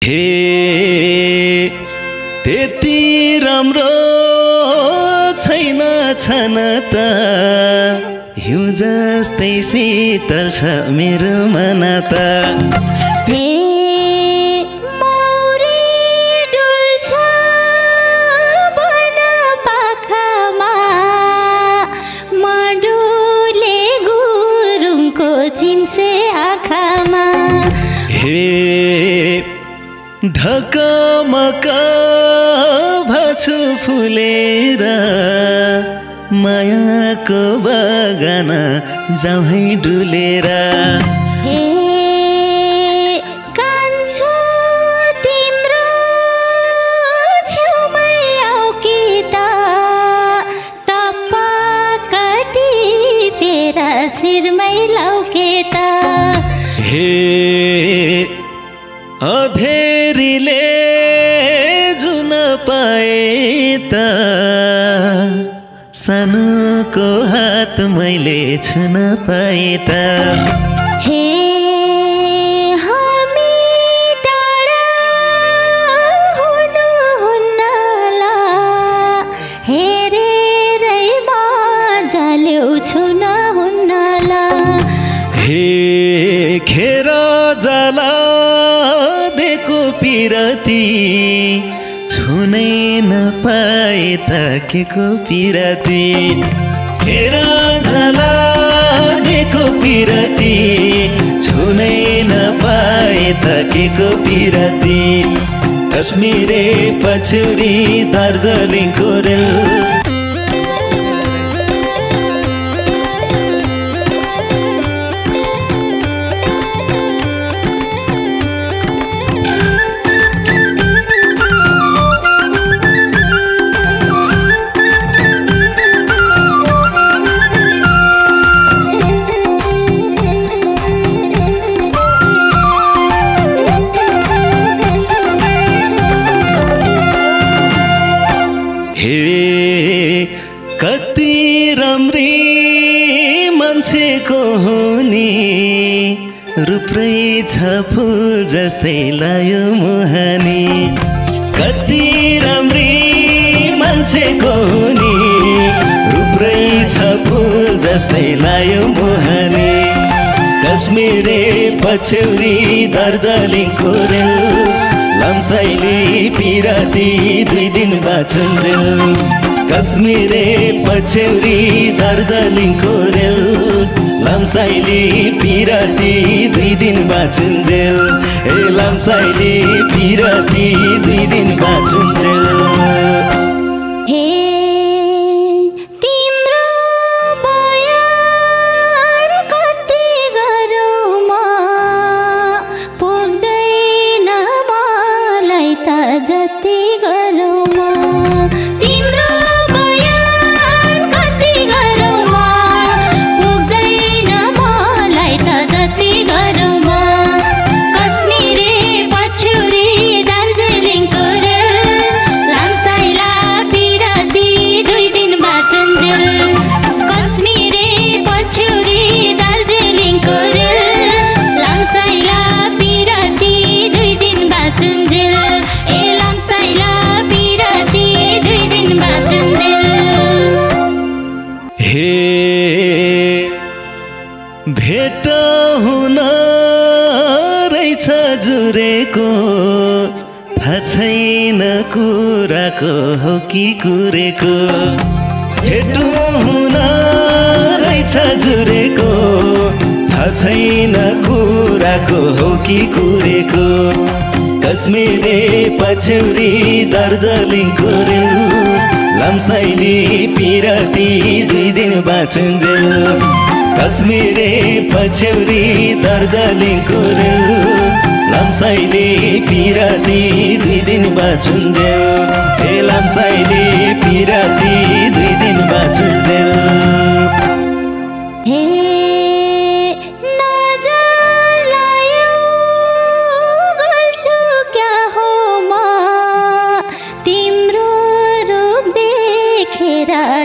हे त्यति राम्रो छैन छन त हिउँ जस्तै शीतल छ मेरो मन त ढकमक भछु फुलेर मायाको बगान जाउँ है डुलेर हे कान्छो तिम्रो छेउमै आऊ कि त टप्पक टिपेर शिरमै लाऊ के त हे अधेरीले जुन पाए त सानोको हात मैले छुन पाए त हे हामी टाढा हुनुहुन्न ला हेरेरै मजा ल्याउँछु नहुन्न ला हे खेर जाला पिरती छुनै नपाए त के को पिरती हेर जला देखो पिरती छुनै नपाए त के को पिरती कश्मीरे पछुरी दार्जिलिङको रेल कति राम्री मान्छेको हुने रूप रहेछ फुल जस्तै लायो मुहानी कति राम्री मान्छेको हुने रूप रहेछ फुल जस्तै लायो मुहानी कश्मीरे पछौरी दार्जिलिङको रेल लम्साइले पिराती 2 दिन बाँचुन्जेल कश्मीरे पछौरी दार्जिलिङको रेल लम्साइले पिराती 2 दिन बाँचुन्जेल ए लम्साइले पिराती 2 दिन बाँचुन्जेल जति गरौँ म तिम्रो बयान कति गरौँ म पुग्दैन मलाई त जति गरौँ म कश्मीरे पछौरी दार्जिलिङको रेल लाम्साइला पिराती 2 दिन बाँचुन्जेल कश्मीरे पछौरी दार्जिलिङको रेल लाम्साइला पिराती 2 दिन बाँचुन्जेल भेट हुन रहेछ जुरेको थाहा छैन कुराको हो कि कुरेको भेट हुन रहेछ जुरेको थाहा छैन कुराको हो कि कुरेको कश्मीरे पछौरी दार्जिलिङको रेल लम्साइले पिराती 2 दिन बाँचुन्जेल कश्मीरे पछौरी दार्जिलिङको रेल लम्साइले पिराती 2 दिन बाँचुन्जेल ए लम्साइले पिराती 2 दिन बाँचुन्जेल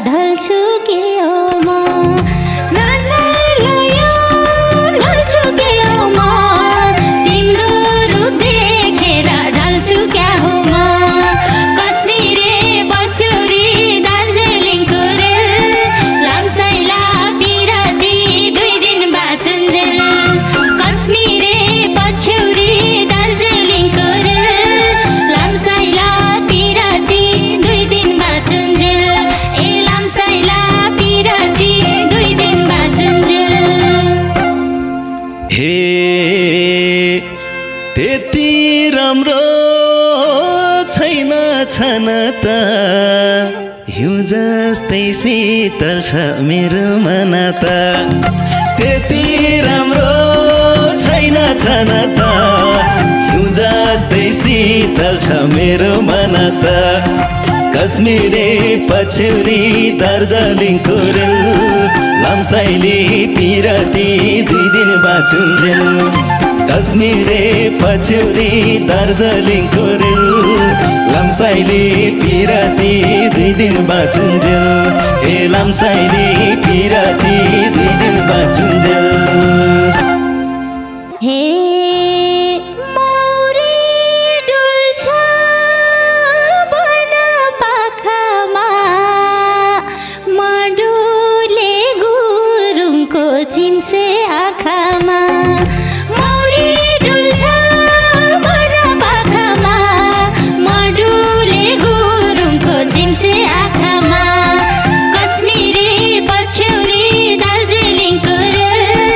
ढल्छु के हो म नजर लायो ढल्छु के हो म तिम्रो रूप देखेर राम्रो छैन छन त हिउँ जस्तै शीतल छ मेरो मन त त्यति राम्रो छैन छन त हिउँ जस्तै शीतल छ मेरो मन त कश्मीरे पछ्यौरी दार्जिलिङको रेल लम्साइली पिराती 2 दिन बाँचुन्जेल कश्मीरे पछ्यौरी दार्जिलिङको रेल लम्साइली पिराती 2 दिन बाँचुन्जेल ए लम्साइली पिराती 2 दिन बाँचुन्जेल हे चिन्से आँखामा मौरी डुल्छ वन पाखामा मडुले गुरुङको चिन्से आँखामा कश्मीरी पछ्यौरी दार्जिलिङको रेल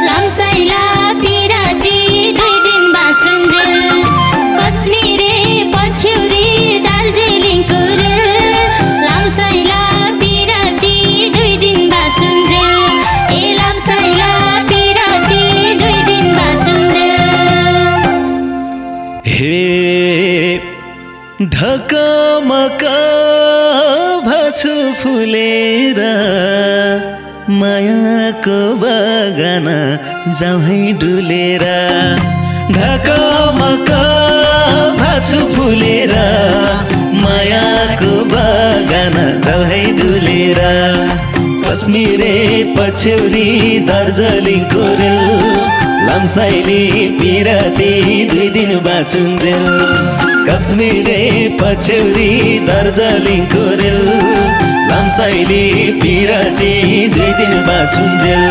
लम्साइला पिराती 2 दिन बाँचुन्जेल कश्मीरी पछ्यौरी दार्जिलिङको रेल लम्साइला पिराती 2 दिन बाँचुन्जेल ढकमक भाछु फुलेर मायाको बगान जाउँ डुलेर ढकमक भाछु फुलेर मायाको बगान जाउँ डुलेर कश्मीरे पछ्यौरी दार्जिलिङको रेल लम्साइली पिराती 2 दिन बाँचुन्जेल कश्मीरे पछ्यौरी दार्जिलिङको रेल लम्साइली पिराती 2 दिन बाँचुन्जेल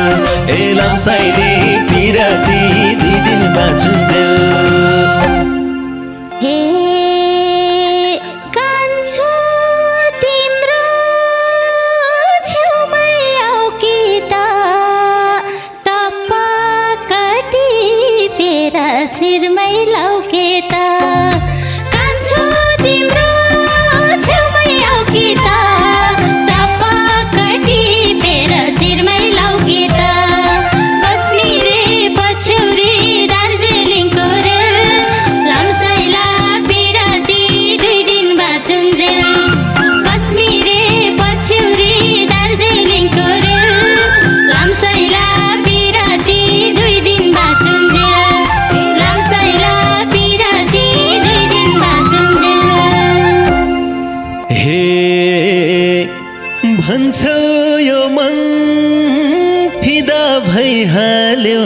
ए लम्साइली पिराती 2 दिन बाँचुन्जेल हे कान्छो तिम्रो छेउमै आऊ कि त टप्पकटी पेरा शिरमै लाऊ के त कान्छो तिम्रो छेउमै आऊ कि त टप्पकटी पेरा शिरमै लाऊ के त कश्मीरे पछ्यौरी दार्जिलिङको रेल लम्साइला पिराती 2 दिन बाँचुन्जेल कश्मीरे पछ्यौरी दार्जिलिङको रेल लम्साइला पिराती 2 दिन बाँचुन्जेल लम्साइला पिराती 2 दिन बाँचुन्जेल हे भन्छौ यो मन फिदा भइहाल्यो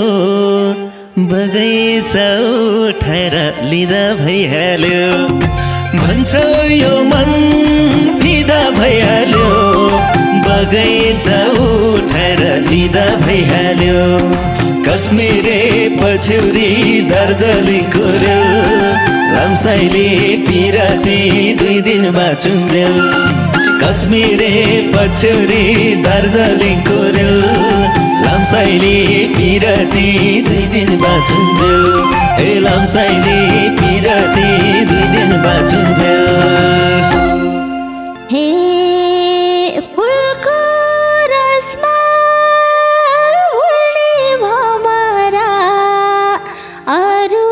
बगैँचा उठाएर लिँदा भइहाल्यो भन्छौ यो मन फिदा भइहाल्यो बगैँचा उठाएर लिँदा भइहाल्यो कश्मीरे पछ्यौरी दार्जिलिङको रेल लम्साइली पिराती 2 दिन बाँचुन्जेल कश्मीरे पछ्यौरी दार्जिलिङको रेल लम्साइली पिराती 2 दिन बाँचुन्जेल ए लम्साइली पिराती 2 दिन बाँचुन्जेल हे फुलको रसमा उड्ने भमरा अरू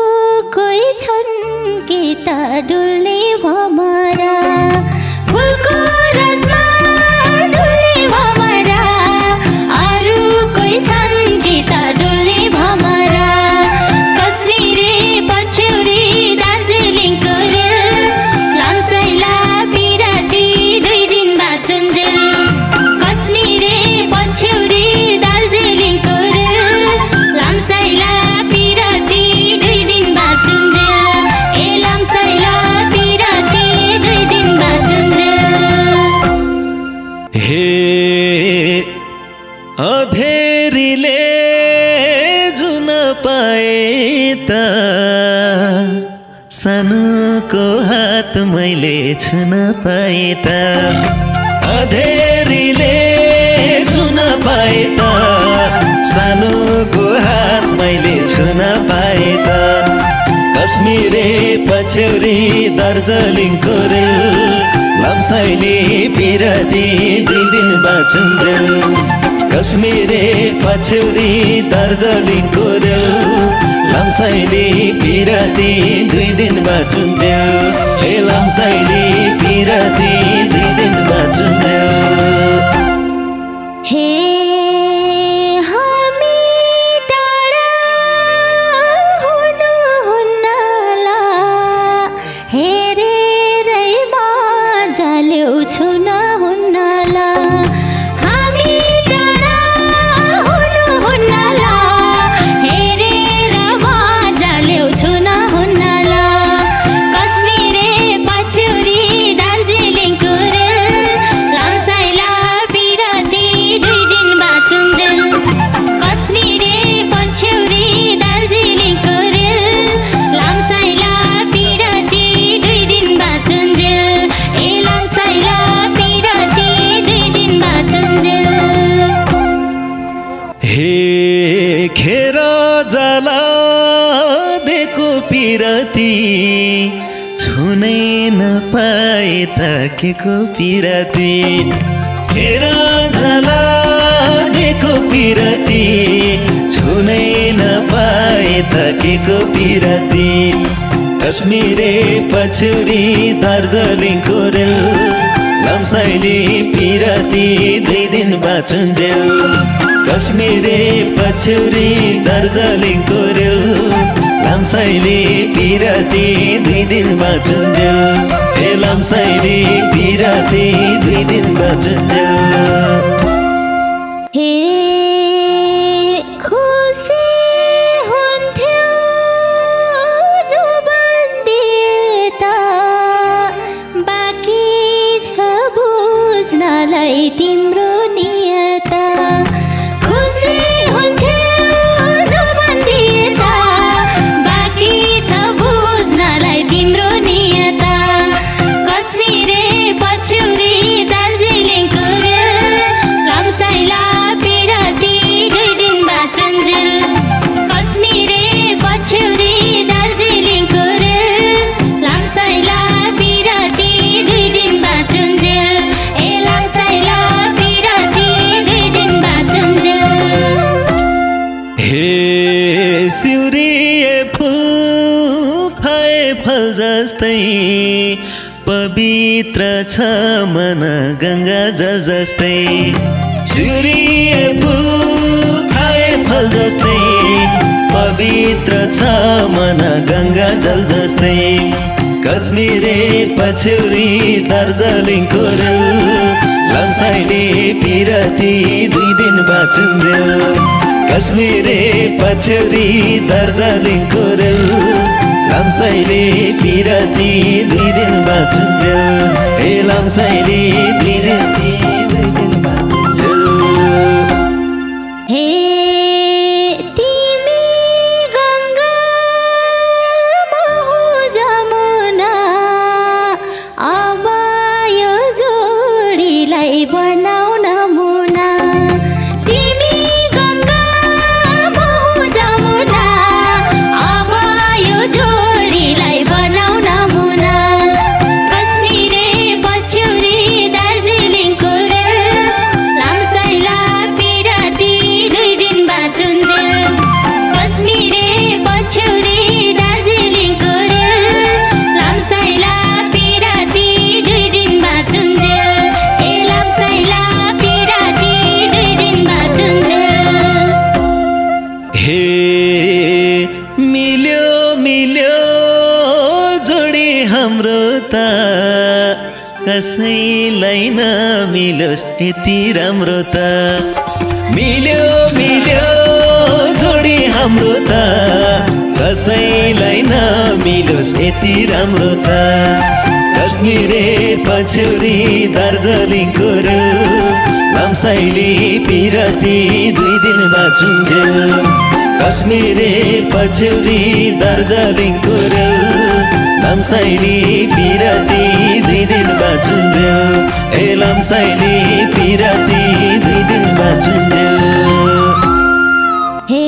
कोही छन् कि त डुल्ने भमरा फुलको रसमा डुल्ने भमरा अरू कोही छन् कि त डुल्ने भमरा कश्मीरे पछ्यौरी दार्जिलिङको रेल लम्साइला पिराती 2 दिन बाँचुन्जेल कश्मीरे पछ्यौरी दार्जिलिङको रेल लम्साइला पिराती 2 दिन बाँचुन्जेल ए लम्साइला पिराती 2 दिन बाँचुन्जेल हे अधेरीले जुन पाए त सानोको हात मैले छुन पाए त अधेरीले जुन पाए त सानोको हात मैले छुन पाए त कश्मीरे पछ्यौरी दार्जिलिङको रेल लम्साइले पिरती 2 दिन बाँचुन्जेल कश्मीरे पछ्यौरी दार्जिलिङको रेल लम्साइले पिरती 2 दिन बाँचुन्जेल ए लम्साइले पिरती 2 दिन बाँचुन्जेल हे छुनै नपाए ताकेको पिराती हेर जला देखो पिराती छुनै नपाए ताकेको पिराती कश्मीरे पछ्यौरी दार्जिलिङको रेल लम्साइले पिराती 2 दिन बाँचुन्जेल कश्मीरे पछ्यौरी दार्जिलिङको रेल लम्साइले पिराती 2 दिन बाँचुन्जेल ए लम्साइले पिराती 2 दिन बाँचुन्जेल हे खुसी हुन्थ्यो जो बन्दिएता बाँकी छ बुझ्नलाई तिम्रो नियता खुसी हुन्थ्यो तिम्रो नियता कश्मीरे पछ्यौरी दार्जिलिङको रेल लम्साइला पिराती 2 दिन बाँचुन्जेल कश्मीरे पछ्यौरी दार्जिलिङको रेल लम्साइला पिराती 2 दिन बाँचुन्जेल ए लम्साइला पिराती 2 दिन बाँचुन्जेल हे सिउरिए फल जस्तै पवित्र छ मन गंगा जल जस्तै सिउरिए फूल खाए फल जस्तै पवित्र छ मन गंगा जल जस्तै कश्मीरे पछ्यौरी दार्जिलिङको रेल लम्साइले पिराती 2 दिन बाँचुन्जेल कश्मीरे पछ्यौरी दार्जिलिङको रेल लम्साइले पिराती 2 दिन बाँचुन्जेल ए लम्साइले 2 दिन बाँचुन्जेल हे तिमी गंगा महु जमुना अब यो जोडीलाई बनाऊ नमुना तिमी गंगा महु जमुना अब यो जोडीलाई बनाऊ नमुना कश्मीरे पछ्यौरी दार्जिलिङको रेल लम्साइला पिराती 2 दिन बाँचुन्जेल कश्मीरे पछ्यौरी दार्जिलिङको रेल लम्साइला पिराती 2 दिन बाँचुन्जेल ए लम्साइला पिराती 2 दिन बाँचुन्जेल हे मिल्यो मिल्यो जोडी हाम्रो त कसैलाई नमिलोस् यति राम्रो त मिल्यो मिल्यो जोडी हाम्रो त कसैलाई नमिलोस् यति राम्रो त कश्मीरे पछ्यौरी दार्जिलिङको रेल लम्साइले पिराती 2 दिन बाँचुन्जेल कश्मीरे पछ्यौरी दार्जिलिङको रेल लम्साइले पिराती 2 दिन बाँचुन्जेल ए लम्साइले पिराती 2 दिन बाँचुन्जेल हे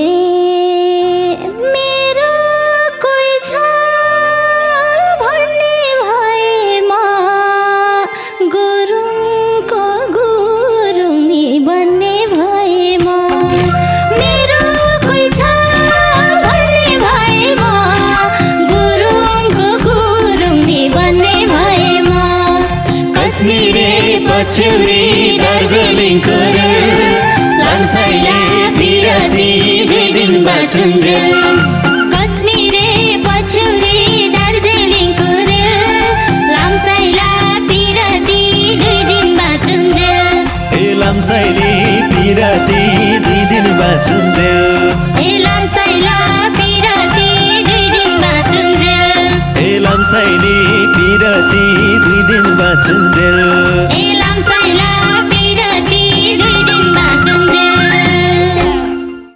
मेरो कोही छ पछ्यौरी दार्जिलिङको लामसाइले पिराती 2 दिन बाँचुन्जेल कश्मीरे पछ्यौरी दार्जिलिङको लामसाइला पिराती 2 दिन बाँचुन्जेल ए लामसाइले पिराती 2 दिन बाँचुन्जेल ए लामसाइला